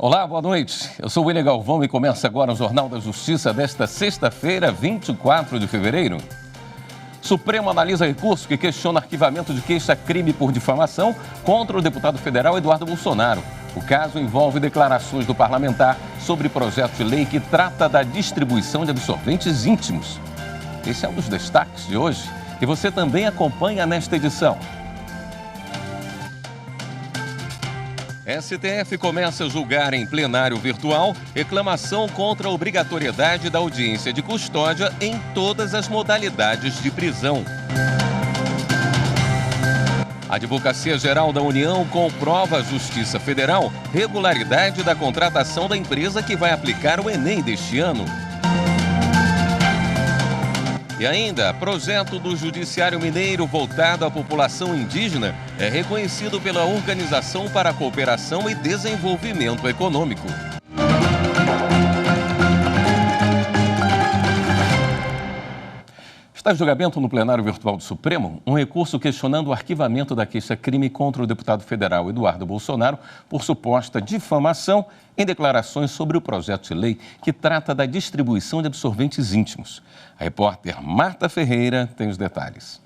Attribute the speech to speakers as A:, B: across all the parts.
A: Olá, boa noite. Eu sou o William Galvão e começa agora o Jornal da Justiça desta sexta-feira, 24 de fevereiro. Supremo analisa recurso que questiona arquivamento de queixa-crime por difamação contra o deputado federal Eduardo Bolsonaro. O caso envolve declarações do parlamentar sobre projeto de lei que trata da distribuição de absorventes íntimos. Esse é um dos destaques de hoje e você também acompanha nesta edição. STF começa a julgar em plenário virtual reclamação contra a obrigatoriedade da audiência de custódia em todas as modalidades de prisão. A Advocacia Geral da União comprova à Justiça Federal regularidade da contratação da empresa que vai aplicar o Enem deste ano. E ainda, projeto do Judiciário Mineiro voltado à população indígena é reconhecido pela Organização para a Cooperação e Desenvolvimento Econômico. Está em julgamento no plenário virtual do Supremo um recurso questionando o arquivamento da queixa-crime contra o deputado federal Eduardo Bolsonaro por suposta difamação em declarações sobre o projeto de lei que trata da distribuição de absorventes íntimos. A repórter Marta Ferreira tem os detalhes.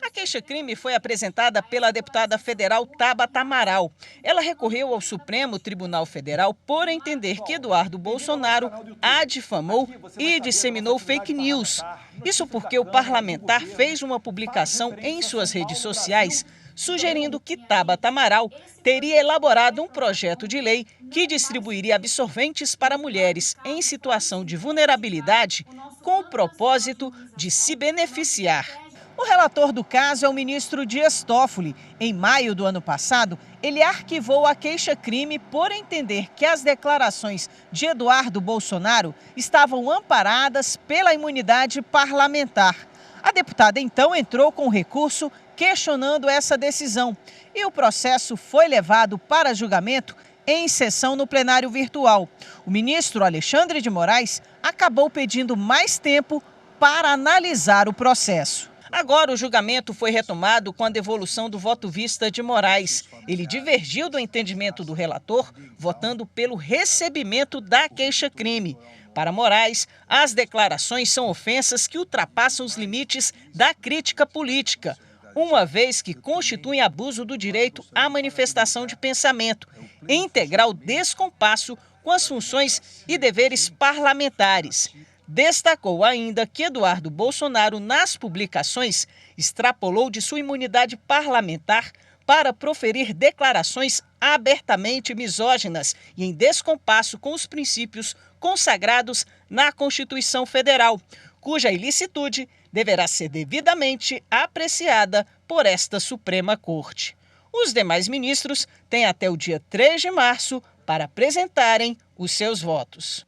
B: A queixa-crime foi apresentada pela deputada federal Tabata Amaral. Ela recorreu ao Supremo Tribunal Federal por entender que Eduardo Bolsonaro a difamou e disseminou fake news. Isso porque o parlamentar fez uma publicação em suas redes sociais sugerindo que Tabata Amaral teria elaborado um projeto de lei que distribuiria absorventes para mulheres em situação de vulnerabilidade com o propósito de se beneficiar. O relator do caso é o ministro Dias Toffoli. Em maio do ano passado, ele arquivou a queixa-crime por entender que as declarações de Eduardo Bolsonaro estavam amparadas pela imunidade parlamentar. A deputada então entrou com recurso questionando essa decisão e o processo foi levado para julgamento em sessão no plenário virtual. O ministro Alexandre de Moraes acabou pedindo mais tempo para analisar o processo. Agora o julgamento foi retomado com a devolução do voto vista de Moraes. Ele divergiu do entendimento do relator, votando pelo recebimento da queixa-crime. Para Moraes, as declarações são ofensas que ultrapassam os limites da crítica política, uma vez que constituem abuso do direito à manifestação de pensamento, em integral descompasso com as funções e deveres parlamentares. Destacou ainda que Eduardo Bolsonaro, nas publicações, extrapolou de sua imunidade parlamentar para proferir declarações abertamente misóginas e em descompasso com os princípios consagrados na Constituição Federal, cuja ilicitude deverá ser devidamente apreciada por esta Suprema Corte. Os demais ministros têm até o dia 3 de março para apresentarem os seus votos.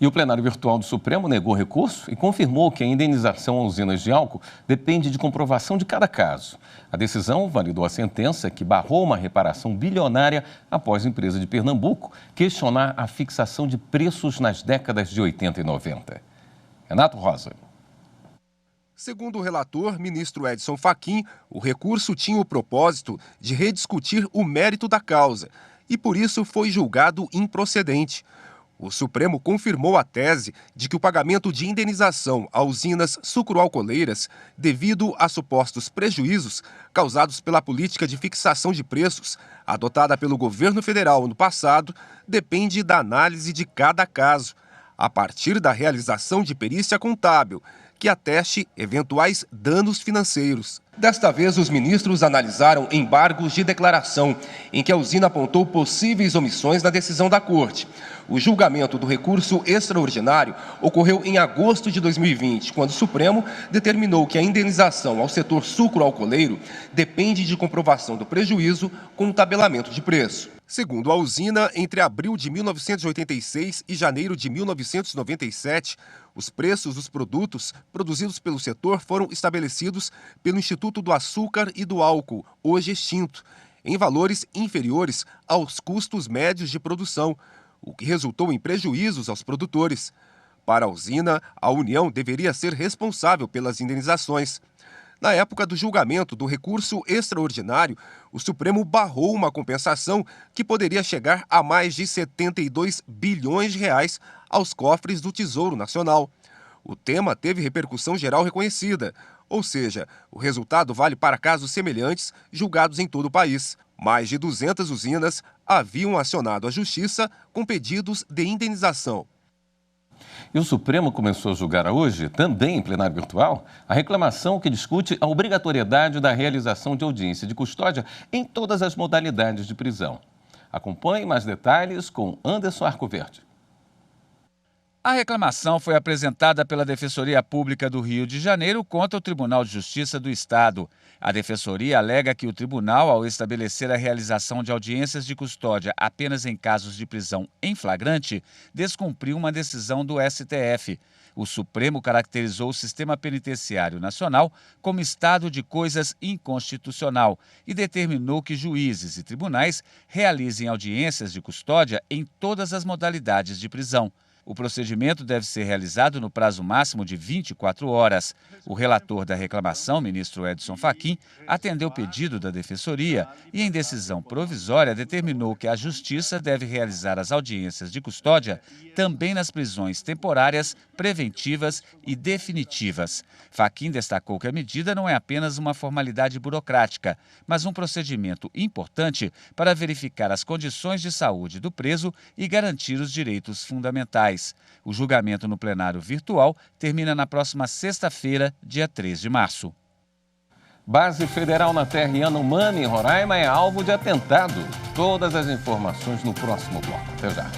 A: E o plenário virtual do Supremo negou recurso e confirmou que a indenização a usinas de álcool depende de comprovação de cada caso. A decisão validou a sentença que barrou uma reparação bilionária após a empresa de Pernambuco questionar a fixação de preços nas décadas de 80 e 90. Renato Rosa.
C: Segundo o relator, ministro Edson Fachin, o recurso tinha o propósito de rediscutir o mérito da causa e, por isso, foi julgado improcedente. O Supremo confirmou a tese de que o pagamento de indenização a usinas sucroalcooleiras, devido a supostos prejuízos causados pela política de fixação de preços adotada pelo governo federal no passado, depende da análise de cada caso, a partir da realização de perícia contábil, que ateste eventuais danos financeiros. Desta vez, os ministros analisaram embargos de declaração, em que a usina apontou possíveis omissões na decisão da Corte. O julgamento do recurso extraordinário ocorreu em agosto de 2020, quando o Supremo determinou que a indenização ao setor sucroalcooleiro depende de comprovação do prejuízo com o tabelamento de preço. Segundo a usina, entre abril de 1986 e janeiro de 1997, os preços dos produtos produzidos pelo setor foram estabelecidos pelo Instituto do Açúcar e do Álcool, hoje extinto, em valores inferiores aos custos médios de produção, o que resultou em prejuízos aos produtores. Para a usina, a União deveria ser responsável pelas indenizações. Na época do julgamento do recurso extraordinário, o Supremo barrou uma compensação que poderia chegar a mais de 72 bilhões de reais aos cofres do Tesouro Nacional. O tema teve repercussão geral reconhecida, ou seja, o resultado vale para casos semelhantes julgados em todo o país. Mais de 200 usinas haviam acionado a Justiça com pedidos de indenização.
A: E o Supremo começou a julgar hoje, também em plenário virtual, a reclamação que discute a obrigatoriedade da realização de audiência de custódia em todas as modalidades de prisão. Acompanhe mais detalhes com Anderson Arcoverde.
D: A reclamação foi apresentada pela Defensoria Pública do Rio de Janeiro contra o Tribunal de Justiça do Estado. A Defensoria alega que o tribunal, ao estabelecer a realização de audiências de custódia apenas em casos de prisão em flagrante, descumpriu uma decisão do STF. O Supremo caracterizou o sistema penitenciário nacional como estado de coisas inconstitucional e determinou que juízes e tribunais realizem audiências de custódia em todas as modalidades de prisão. O procedimento deve ser realizado no prazo máximo de 24 horas. O relator da reclamação, ministro Edson Fachin, atendeu o pedido da Defensoria e, em decisão provisória, determinou que a Justiça deve realizar as audiências de custódia também nas prisões temporárias, preventivas e definitivas. Fachin destacou que a medida não é apenas uma formalidade burocrática, mas um procedimento importante para verificar as condições de saúde do preso e garantir os direitos fundamentais. O julgamento no plenário virtual termina na próxima sexta-feira, dia 3 de março.
A: Base federal na terra Yanomami, em Roraima, é alvo de atentado. Todas as informações no próximo bloco. Até já.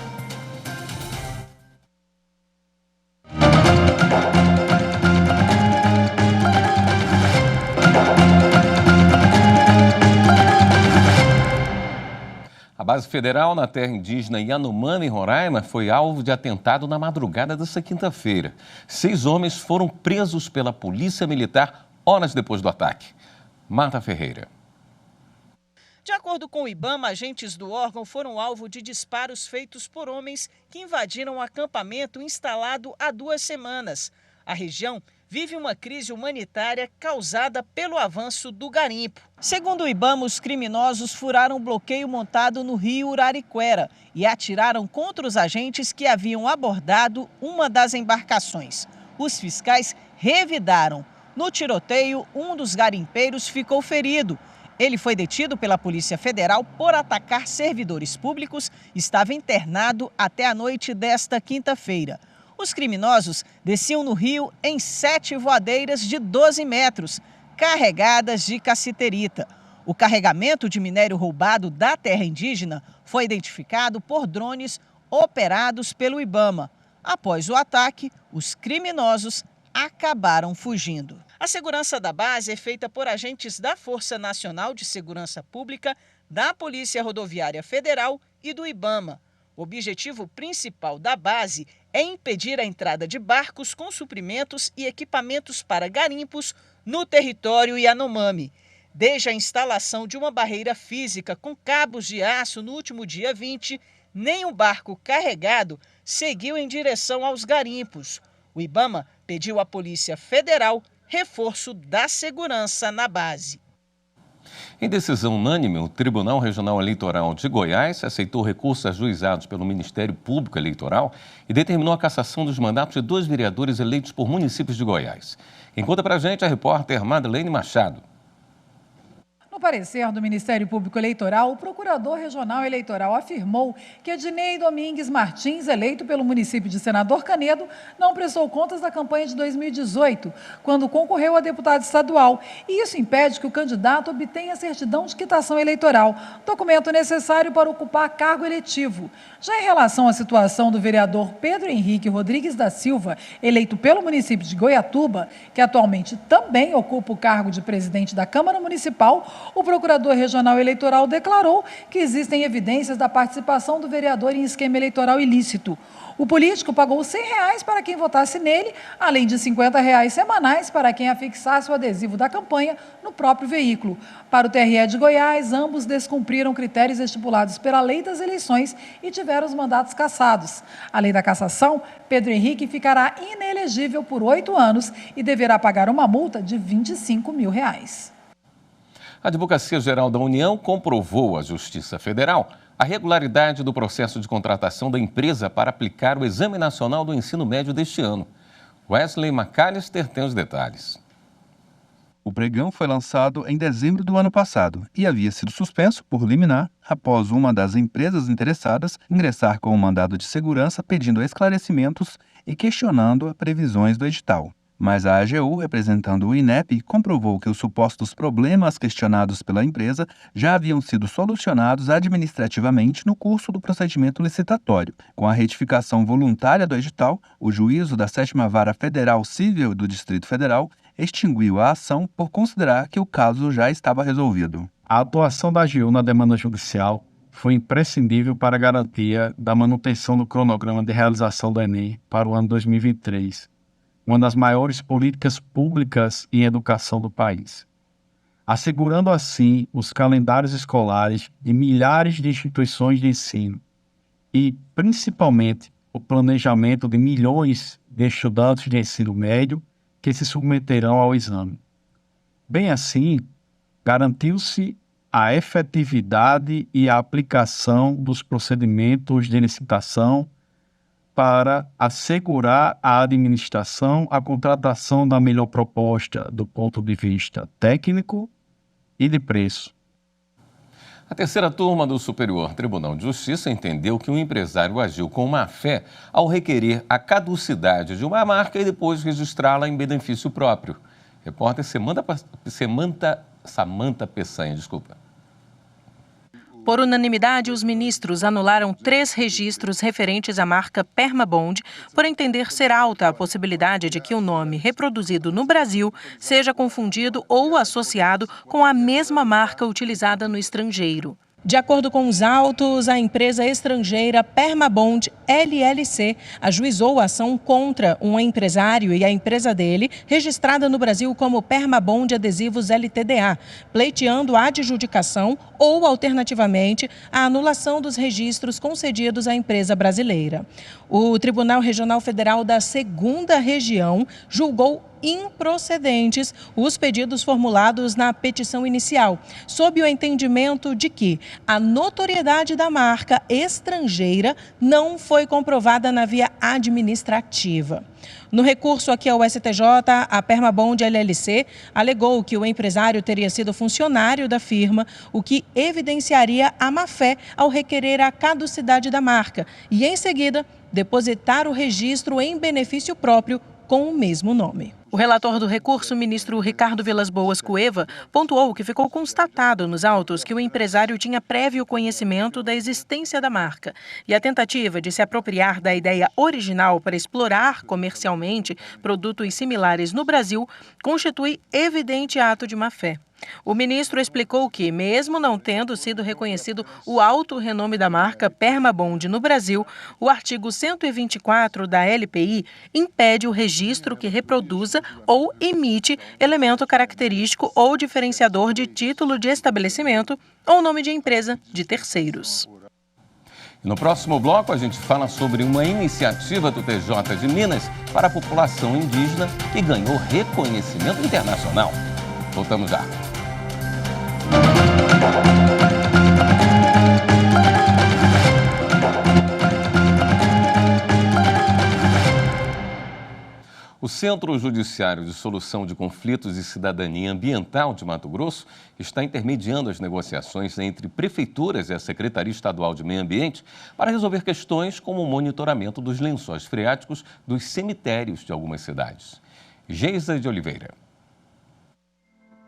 A: A base federal na terra indígena Yanomami, em Roraima, foi alvo de atentado na madrugada desta quinta-feira. 6 homens foram presos pela polícia militar horas depois do ataque. Marta Ferreira.
B: De acordo com o IBAMA, agentes do órgão foram alvo de disparos feitos por homens que invadiram um acampamento instalado há 2 semanas. A região vive uma crise humanitária causada pelo avanço do garimpo. Segundo o IBAMA, os criminosos furaram um bloqueio montado no rio Urariquera e atiraram contra os agentes que haviam abordado uma das embarcações. Os fiscais revidaram. No tiroteio, um dos garimpeiros ficou ferido. Ele foi detido pela Polícia Federal por atacar servidores públicos e estava internado até a noite desta quinta-feira. Os criminosos desciam no rio em 7 voadeiras de 12 metros, carregadas de cassiterita. O carregamento de minério roubado da terra indígena foi identificado por drones operados pelo IBAMA. Após o ataque, os criminosos acabaram fugindo. A segurança da base é feita por agentes da Força Nacional de Segurança Pública, da Polícia Rodoviária Federal e do IBAMA. O objetivo principal da base é impedir a entrada de barcos com suprimentos e equipamentos para garimpos no território Yanomami. Desde a instalação de uma barreira física com cabos de aço no último dia 20, nenhum barco carregado seguiu em direção aos garimpos. O IBAMA pediu à Polícia Federal reforço da segurança na base.
A: Em decisão unânime, o Tribunal Regional Eleitoral de Goiás aceitou recursos ajuizados pelo Ministério Público Eleitoral e determinou a cassação dos mandatos de 2 vereadores eleitos por municípios de Goiás. Quem conta pra gente é a repórter Madeleine Machado.
E: No parecer do Ministério Público Eleitoral, o Procurador Regional Eleitoral afirmou que Ednei Domingues Martins, eleito pelo município de Senador Canedo, não prestou contas da campanha de 2018, quando concorreu a deputado estadual, e isso impede que o candidato obtenha a certidão de quitação eleitoral, documento necessário para ocupar cargo eletivo. Já em relação à situação do vereador Pedro Henrique Rodrigues da Silva, eleito pelo município de Goiatuba, que atualmente também ocupa o cargo de presidente da Câmara Municipal, O procurador regional eleitoral declarou que existem evidências da participação do vereador em esquema eleitoral ilícito. O político pagou R$100 para quem votasse nele, além de R$50 semanais para quem afixasse o adesivo da campanha no próprio veículo. Para o TRE de Goiás, ambos descumpriram critérios estipulados pela Lei das Eleições e tiveram os mandatos cassados. Além da cassação, Pedro Henrique ficará inelegível por 8 anos e deverá pagar uma multa de R$25 mil.
A: A Advocacia Geral da União comprovou à Justiça Federal a regularidade do processo de contratação da empresa para aplicar o Exame Nacional do Ensino Médio deste ano. Wesley McAllister tem os detalhes.
F: O pregão foi lançado em dezembro do ano passado e havia sido suspenso por liminar após uma das empresas interessadas ingressar com um mandado de segurança pedindo esclarecimentos e questionando as previsões do edital. Mas a AGU, representando o INEP, comprovou que os supostos problemas questionados pela empresa já haviam sido solucionados administrativamente no curso do procedimento licitatório. Com a retificação voluntária do edital, o juízo da 7ª Vara Federal Civil do Distrito Federal extinguiu a ação por considerar que o caso já estava resolvido.
G: A atuação da AGU na demanda judicial foi imprescindível para a garantia da manutenção do cronograma de realização do Enem para o ano 2023. Uma das maiores políticas públicas em educação do país, assegurando assim os calendários escolares de milhares de instituições de ensino e, principalmente, o planejamento de milhões de estudantes de ensino médio que se submeterão ao exame. Bem assim, garantiu-se a efetividade e a aplicação dos procedimentos de licitação para assegurar a administração, a contratação da melhor proposta do ponto de vista técnico e de preço.
A: A terceira turma do Superior Tribunal de Justiça entendeu que um empresário agiu com má-fé ao requerer a caducidade de uma marca e depois registrá-la em benefício próprio. Repórter Samanta Peçanha,
H: Por unanimidade, os ministros anularam 3 registros referentes à marca Permabond, por entender ser alta a possibilidade de que o nome reproduzido no Brasil seja confundido ou associado com a mesma marca utilizada no estrangeiro. De acordo com os autos, a empresa estrangeira Permabond LLC ajuizou a ação contra um empresário e a empresa dele, registrada no Brasil como Permabond Adesivos LTDA, pleiteando a adjudicação ou, alternativamente, a anulação dos registros concedidos à empresa brasileira. O Tribunal Regional Federal da 2ª Região julgou improcedentes os pedidos formulados na petição inicial, sob o entendimento de que a notoriedade da marca estrangeira não foi comprovada na via administrativa. No recurso aqui ao STJ, a Permabond LLC alegou que o empresário teria sido funcionário da firma, o que evidenciaria a má-fé ao requerer a caducidade da marca e, em seguida, depositar o registro em benefício próprio com o mesmo nome. O relator do recurso, ministro Ricardo Vilas Boas Cueva, pontuou que ficou constatado nos autos que o empresário tinha prévio conhecimento da existência da marca e a tentativa de se apropriar da ideia original para explorar comercialmente produtos similares no Brasil constitui evidente ato de má-fé. O ministro explicou que, mesmo não tendo sido reconhecido o alto renome da marca Permabond no Brasil, o artigo 124 da LPI impede o registro que reproduza ou imite elemento característico ou diferenciador de título de estabelecimento ou nome de empresa de terceiros.
A: No próximo bloco, a gente fala sobre uma iniciativa do TJ de Minas para a população indígena que ganhou reconhecimento internacional. Voltamos já. O Centro Judiciário de Solução de Conflitos e Cidadania Ambiental de Mato Grosso está intermediando as negociações entre prefeituras e a Secretaria Estadual de Meio Ambiente para resolver questões como o monitoramento dos lençóis freáticos dos cemitérios de algumas cidades. Geisa de Oliveira.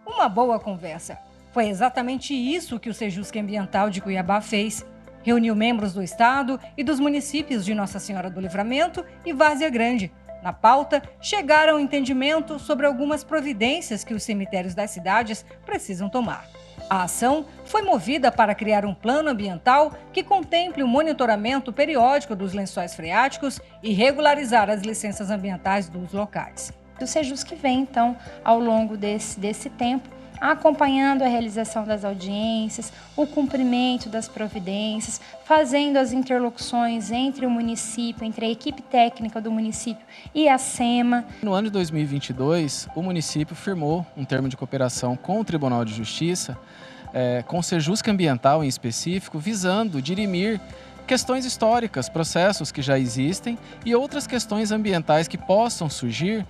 I: Uma boa conversa. Foi exatamente isso que o Sejusc Ambiental de Cuiabá fez. Reuniu membros do Estado e dos municípios de Nossa Senhora do Livramento e Várzea Grande. Na pauta, chegaram ao entendimento sobre algumas providências que os cemitérios das cidades precisam tomar. A ação foi movida para criar um plano ambiental que contemple o monitoramento periódico dos lençóis freáticos e regularizar as licenças ambientais dos locais.
J: O Sejusc vem, então, ao longo desse tempo, acompanhando a realização das audiências, o cumprimento das providências, fazendo as interlocuções entre o município, entre a equipe técnica do município e a SEMA.
K: No ano de 2022, o município firmou um termo de cooperação com o Tribunal de Justiça, com o Sejusc Ambiental em específico, visando dirimir questões históricas, processos que já existem e outras questões ambientais que possam surgir,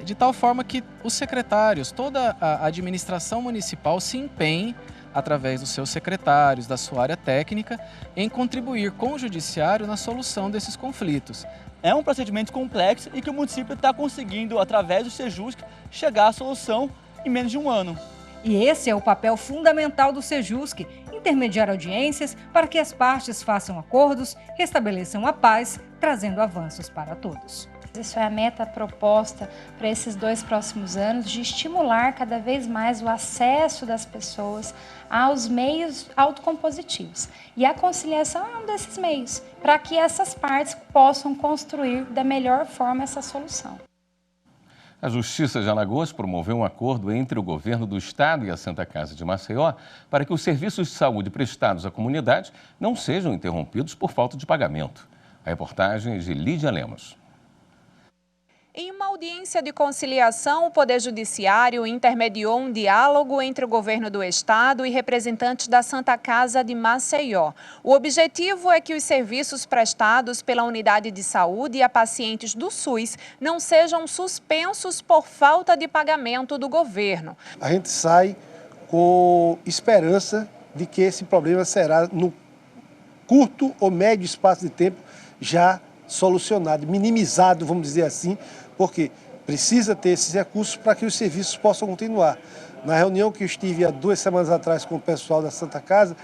K: de tal forma que os secretários, toda a administração municipal se empenhe, através dos seus secretários, da sua área técnica, em contribuir com o judiciário na solução desses conflitos.
L: É um procedimento complexo e que o município está conseguindo, através do Sejusc, chegar à solução em menos de um ano.
I: E esse é o papel fundamental do Sejusc, intermediar audiências para que as partes façam acordos, restabeleçam a paz, trazendo avanços para todos.
J: Isso é a meta proposta para esses 2 próximos anos, de estimular cada vez mais o acesso das pessoas aos meios autocompositivos. E a conciliação é um desses meios, para que essas partes possam construir da melhor forma essa solução.
A: A Justiça de Alagoas promoveu um acordo entre o governo do estado e a Santa Casa de Maceió para que os serviços de saúde prestados à comunidade não sejam interrompidos por falta de pagamento. A reportagem é de Lídia Lemos.
M: Em uma audiência de conciliação, o Poder Judiciário intermediou um diálogo entre o governo do estado e representantes da Santa Casa de Maceió. O objetivo é que os serviços prestados pela unidade de saúde a pacientes do SUS não sejam suspensos por falta de pagamento do governo.
N: A gente sai com esperança de que esse problema será, no curto ou médio espaço de tempo, já solucionado, minimizado, vamos dizer assim, porque precisa ter esses recursos para que os serviços possam continuar. Na reunião que eu estive há 2 semanas atrás com o pessoal da Santa Casa,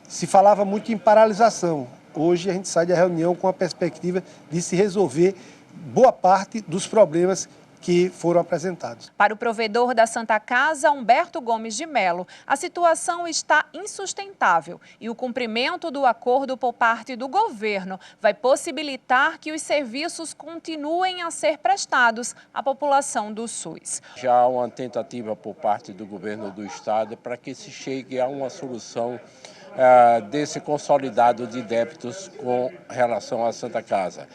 N: se falava muito em paralisação. Hoje a gente sai da reunião com a perspectiva de se resolver boa parte dos problemas que foram apresentados.
M: Para o provedor da Santa Casa, Humberto Gomes de Melo, a situação está insustentável e o cumprimento do acordo por parte do governo vai possibilitar que os serviços continuem a ser prestados à população do SUS.
O: Já há uma tentativa por parte do governo do estado para que se chegue a uma solução desse consolidado de débitos com relação à Santa Casa.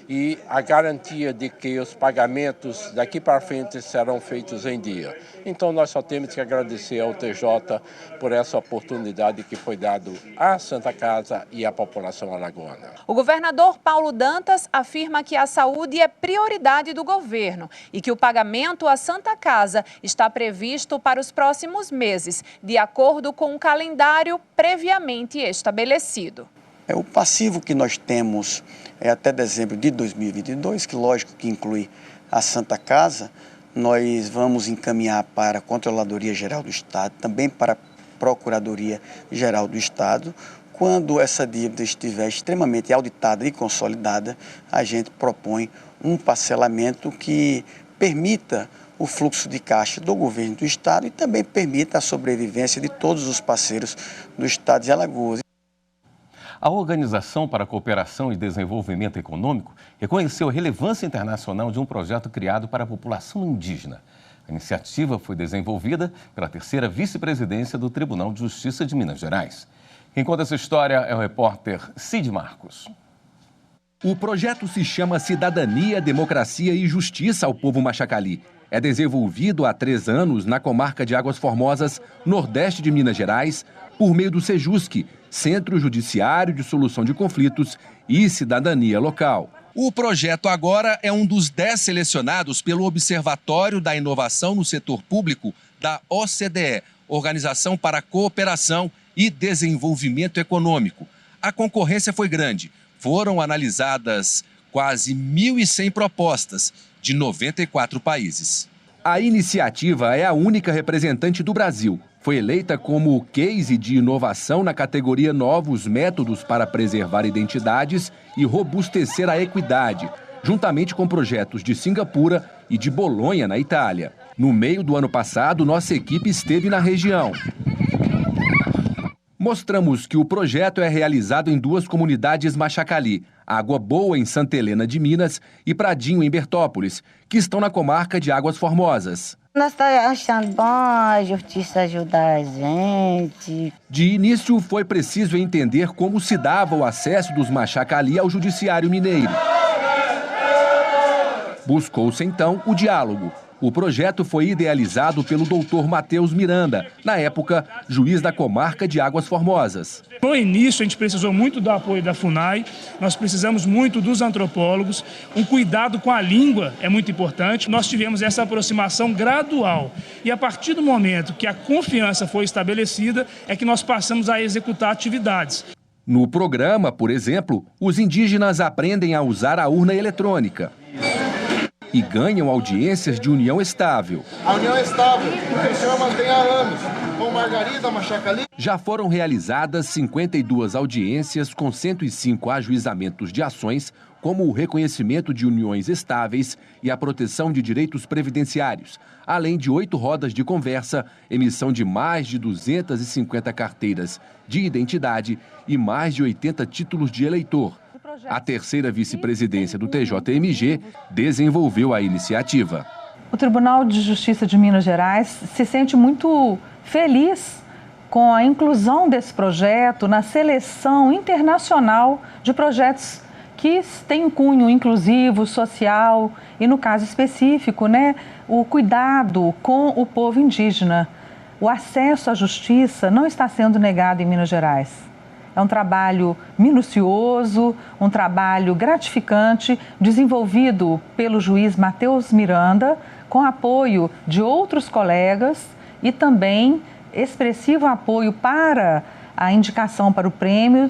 O: E a garantia de que os pagamentos daqui para frente serão feitos em dia. Então nós só temos que agradecer ao TJ por essa oportunidade que foi dada à Santa Casa e à população alagoana.
M: O governador Paulo Dantas afirma que a saúde é prioridade do governo e que o pagamento à Santa Casa está previsto para os próximos meses, de acordo com um calendário previamente estabelecido.
P: O passivo que nós temos até dezembro de 2022, que lógico que inclui a Santa Casa, nós vamos encaminhar para a Controladoria Geral do Estado, também para a Procuradoria Geral do Estado. Quando essa dívida estiver extremamente auditada e consolidada, a gente propõe um parcelamento que permita o fluxo de caixa do governo do Estado e também permita a sobrevivência de todos os parceiros do Estado de Alagoas.
A: A Organização para a Cooperação e Desenvolvimento Econômico reconheceu a relevância internacional de um projeto criado para a população indígena. A iniciativa foi desenvolvida pela 3ª vice-presidência do Tribunal de Justiça de Minas Gerais. Quem conta essa história é o repórter Cid Marcos.
Q: O projeto se chama Cidadania, Democracia e Justiça ao Povo Machacali. É desenvolvido há 3 anos na comarca de Águas Formosas, nordeste de Minas Gerais, por meio do Sejusc, Centro Judiciário de Solução de Conflitos e Cidadania Local. O projeto agora é um dos 10 selecionados pelo Observatório da Inovação no Setor Público da OCDE, Organização para a Cooperação e Desenvolvimento Econômico. A concorrência foi grande. Foram analisadas quase 1.100 propostas de 94 países. A iniciativa é a única representante do Brasil. Foi eleita como case de inovação na categoria Novos Métodos para Preservar Identidades e Robustecer a Equidade, juntamente com projetos de Singapura e de Bolonha, na Itália. No meio do ano passado, nossa equipe esteve na região. Mostramos que o projeto é realizado em 2 comunidades Machacali, Água Boa, em Santa Helena de Minas, e Pradinho, em Bertópolis, que estão na comarca de Águas Formosas.
R: Nós estamos achando bom a justiça ajudar a gente.
Q: De início, foi preciso entender como se dava o acesso dos Machacali ao judiciário mineiro. Buscou-se, então, o diálogo. O projeto foi idealizado pelo doutor Matheus Miranda, na época, juiz da comarca de Águas Formosas.
S: No início, a gente precisou muito do apoio da FUNAI, nós precisamos muito dos antropólogos, um cuidado com a língua é muito importante. Nós tivemos essa aproximação gradual e a partir do momento que a confiança foi estabelecida, é que nós passamos a executar atividades.
Q: No programa, por exemplo, os indígenas aprendem a usar a urna eletrônica e ganham audiências de união estável.
T: A união é estável, porque o senhor mantém há anos, com Margarida, Machacali.
Q: Já foram realizadas 52 audiências com 105 ajuizamentos de ações, como o reconhecimento de uniões estáveis e a proteção de direitos previdenciários, além de 8 rodas de conversa, emissão de mais de 250 carteiras de identidade e mais de 80 títulos de eleitor. A terceira vice-presidência do TJMG desenvolveu a iniciativa.
U: O Tribunal de Justiça de Minas Gerais se sente muito feliz com a inclusão desse projeto na seleção internacional de projetos que têm um cunho inclusivo, social e, no caso específico, o cuidado com o povo indígena. O acesso à justiça não está sendo negado em Minas Gerais. É um trabalho minucioso, um trabalho gratificante, desenvolvido pelo juiz Matheus Miranda, com apoio de outros colegas e também expressivo apoio para a indicação para o prêmio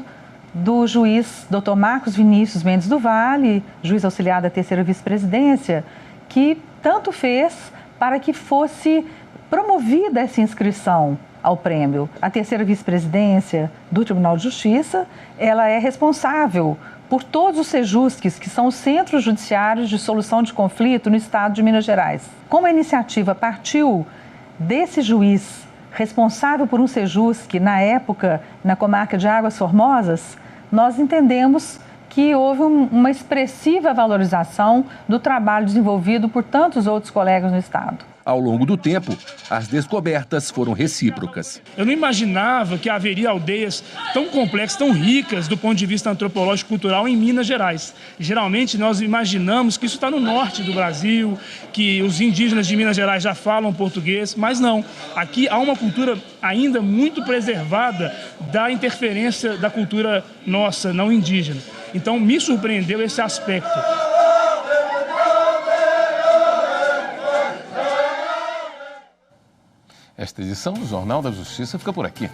U: do juiz Dr. Marcos Vinícius Mendes do Vale, juiz auxiliar da terceira vice-presidência, que tanto fez para que fosse promovida essa inscrição ao prêmio. A terceira vice-presidência do Tribunal de Justiça, ela é responsável por todos os sejusques, que são os centros judiciários de solução de conflito no estado de Minas Gerais. Como a iniciativa partiu desse juiz responsável por um sejusque, na época, na comarca de Águas Formosas, nós entendemos que houve uma expressiva valorização do trabalho desenvolvido por tantos outros colegas no estado.
Q: Ao longo do tempo, as descobertas foram recíprocas.
S: Eu não imaginava que haveria aldeias tão complexas, tão ricas do ponto de vista antropológico e cultural em Minas Gerais. Geralmente nós imaginamos que isso está no norte do Brasil, que os indígenas de Minas Gerais já falam português, mas não. Aqui há uma cultura ainda muito preservada da interferência da cultura nossa, não indígena. Então me surpreendeu esse aspecto.
A: Esta edição do Jornal da Justiça fica por aqui.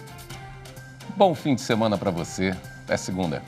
A: Bom fim de semana para você. Até segunda.